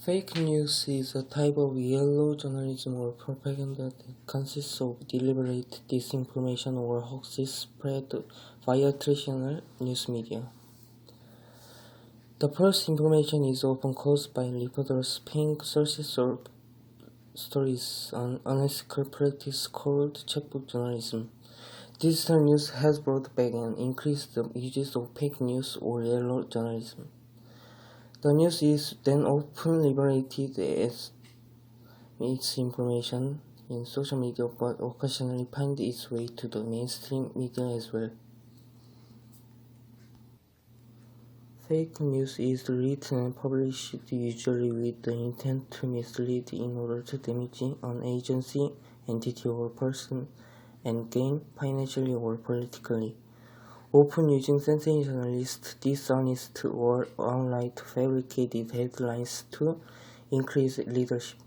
Fake news is a type of yellow journalism or propaganda that consists of deliberate disinformation or hoaxes spread via traditional news media. The false information is often caused by reporters paying sources or stories on unethical practice called checkbook journalism. Digital news has brought back and increased the uses of fake news or yellow journalism. The news is then often liberated as its information in social media, but occasionally finds its way to the mainstream media as well. Fake news is written and published usually with the intent to mislead in order to damage an agency, entity, or person and gain financially or politically, often using sensationalist, dishonest, or outright fabricated headlines to increase readership.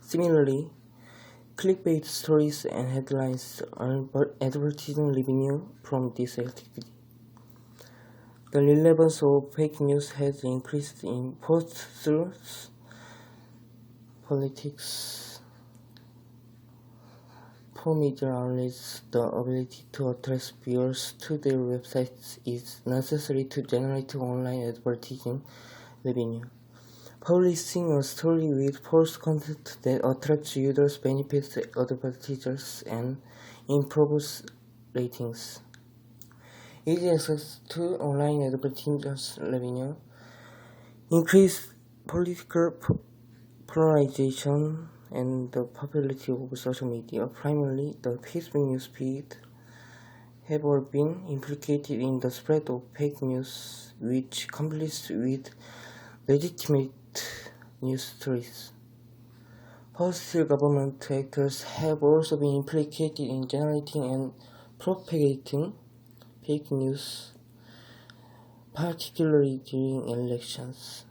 Similarly, clickbait stories and headlines earn advertising revenue from this activity. The relevance of fake news has increased in post-truth politics. For media outlets, the ability to attract viewers to their websites is necessary to generate online advertising revenue. Publishing a story with false content that attracts users benefits advertisers and improves ratings. Easy access to online advertisers revenue, increased political polarization, and the popularity of social media, primarily the Facebook news feed, have all been implicated in the spread of fake news, which conflicts with legitimate news stories. Hostile government actors have also been implicated in generating and propagating fake news, particularly during elections.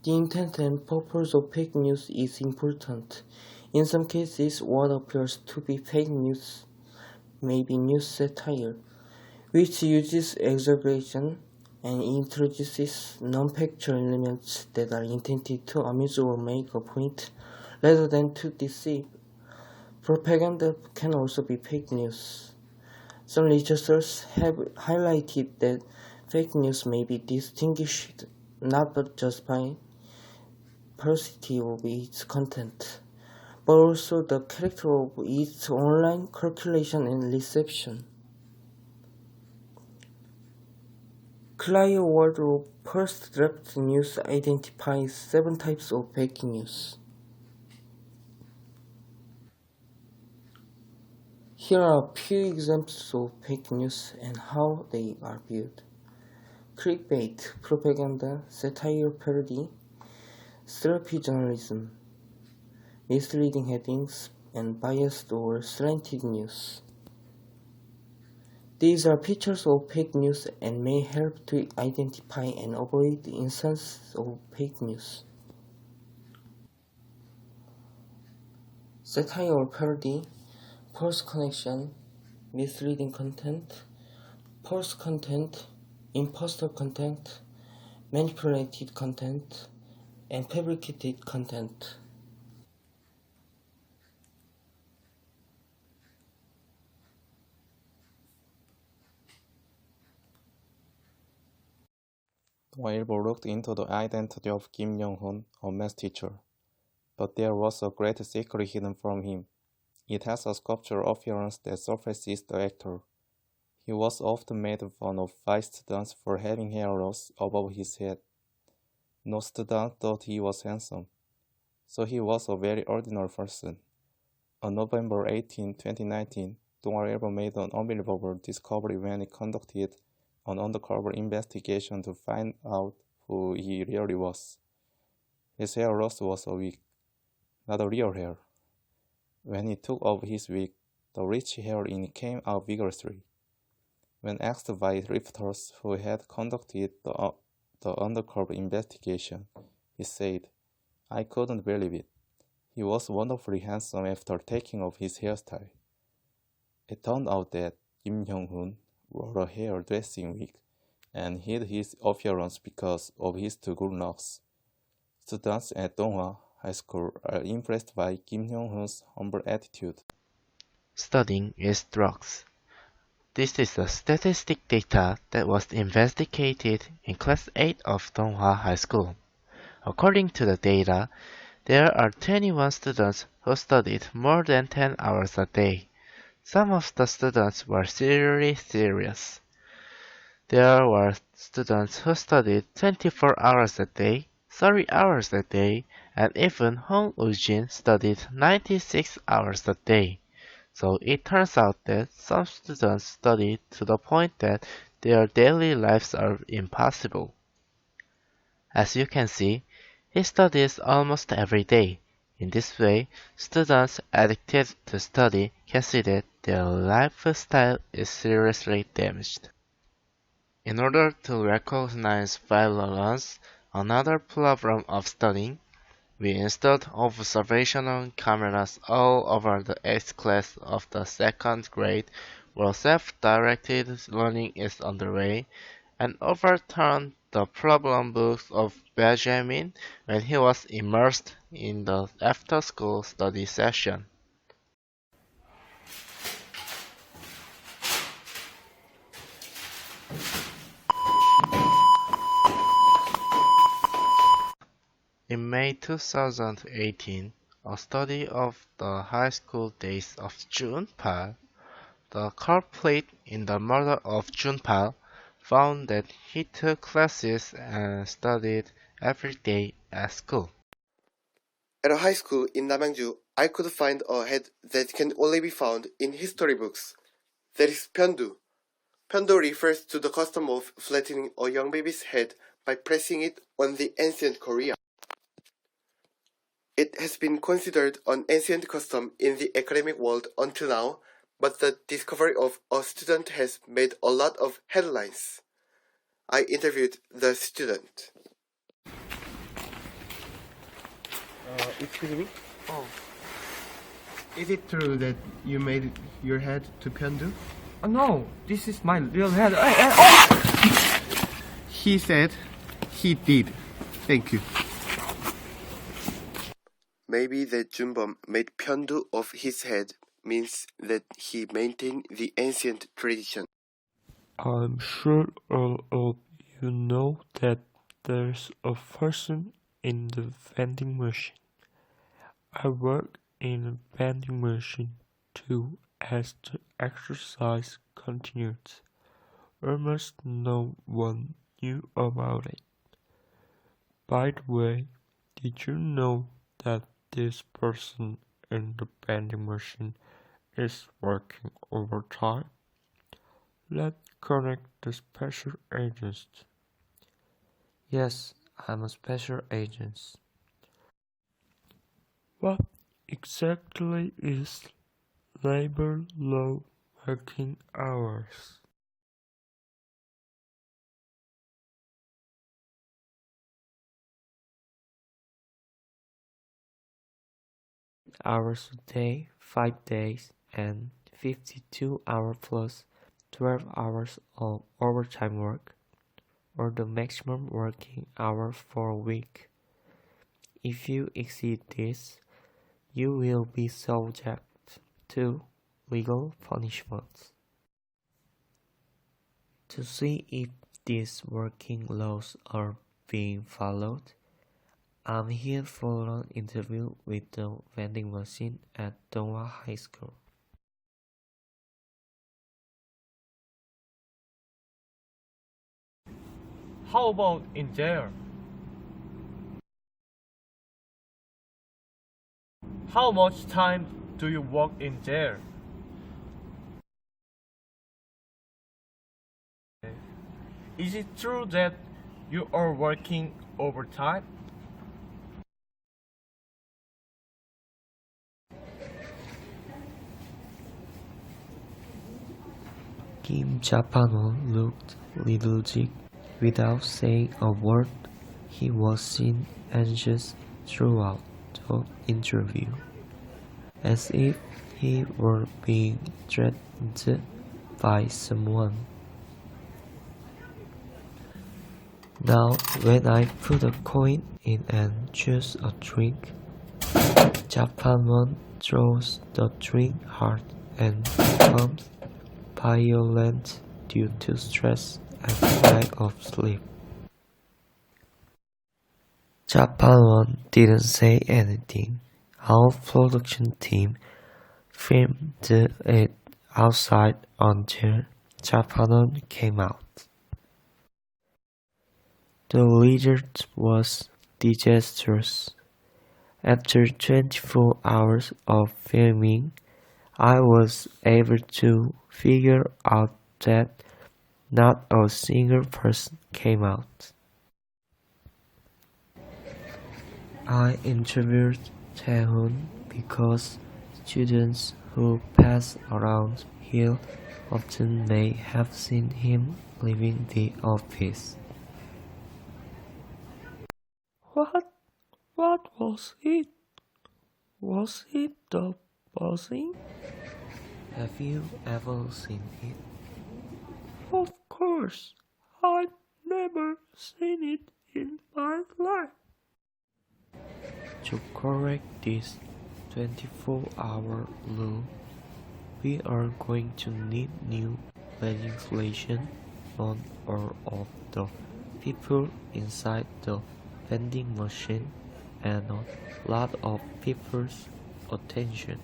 The intent and purpose of fake news is important. In some cases, what appears to be fake news may be news satire, which uses exaggeration and introduces non-factual elements that are intended to amuse or make a point rather than to deceive. Propaganda can also be fake news. Some researchers have highlighted that fake news may be distinguished not just by paucity of its content, but also the character of its online calculation and reception. Clear Word of First Draft News identifies 7 types of fake news. Here are a few examples of fake news and how they are viewed. Clickbait, propaganda, satire, parody, sloppy journalism, misleading headings, and biased or slanted news. These are features of fake news and may help to identify and avoid instances of fake news. Satire or parody, false connection, misleading content, false content, imposter content, manipulated content, and fabricated content. Ilbo looked into the identity of Kim Young-hoon, a math teacher, but there was a great secret hidden from him. It has a sculptural appearance that surpasses the actor. He was often made fun of by students for having hair loss above his head. No student thought he was handsome, so he was a very ordinary person. On November 18, 2019, Ilbo made an unbelievable discovery when he conducted an undercover investigation to find out who he really was. His hair loss was a wig, not a real hair. When he took off his wig, the rich hair in it came out vigorously. When asked by reporters who had conducted the undercover investigation, he said, "I couldn't believe it. He was wonderfully handsome after taking off his hairstyle." It turned out that Kim Young-hoon wore a hair dressing wig and hid his appearance because of his good looks. Students at Donghua High School are impressed by Kim Hyung-hoon's humble attitude. Studying is drugs. This is the statistic data that was investigated in Class 8 of Donghua High School. According to the data, there are 21 students who studied more than 10 hours a day. Some of the students were seriously serious. There were students who studied 24 hours a day, 30 hours a day, and even Hong Woo-jin studied 96 hours a day. So it turns out that some students study to the point that their daily lives are impossible. As you can see, he studies almost every day. In this way, students addicted to study can see that their lifestyle is seriously damaged. In order to recognize violence, another problem of studying, we installed observational cameras all over the 8th class of the 2nd grade where self-directed learning is underway, and overturned the problem books of Benjamin when he was immersed in the after-school study session. In May 2018, a study of the high school days of Junpal, the culprit in the murder of Junpal, found that he took classes and studied every day at school. At a high school in Namangju, I could find a head that can only be found in history books. That is pyeondu. Pyeondu refers to the custom of flattening a young baby's head by pressing it on the ancient Korea. It has been considered an ancient custom in the academic world until now, but the discovery of a student has made a lot of headlines. I interviewed the student. Excuse me? Is it true that you made your head to pyeondu? No, this is my real head. He said he did. Thank you. Maybe that Junbom made pyeondu of his head means that he maintained the ancient tradition. I'm sure all of you know that there's a person in the vending machine. I work in a vending machine too as the exercise continues. Almost no one knew about it. By the way, did you know that this person in the vending machine is working overtime? Let's connect the special agents. Yes, I'm a special agent. What exactly is labor law working hours? Hours a day, 5 days, and 52 hours plus 12 hours of overtime work, or the maximum working hour for a week. If you exceed this, you will be subject to legal punishments. To see if these working laws are being followed, I'm here for an interview with the vending machine at Donghua High School. How about in jail? How much time do you work in jail? Is it true that you are working overtime? Kim Japano looked lethargic. Without saying a word, he was seen anxious throughout the interview, as if he were being threatened by someone. Now, when I put a coin in and choose a drink, Japan throws the drink hard and becomes violent due to stress and lack of sleep. Japan didn't say anything. Our production team filmed it outside until Japan came out. The result was disastrous. After 24 hours of filming, I was able to figure out that not a single person came out. I interviewed Taehoon because students who pass around here often may have seen him leaving the office. What was it? Was it the buzzing? Have you ever seen it? Of course, I've never seen it in my life. To correct this 24-hour rule, we are going to need new legislation on all of the people inside the vending machine and a lot of people's attention.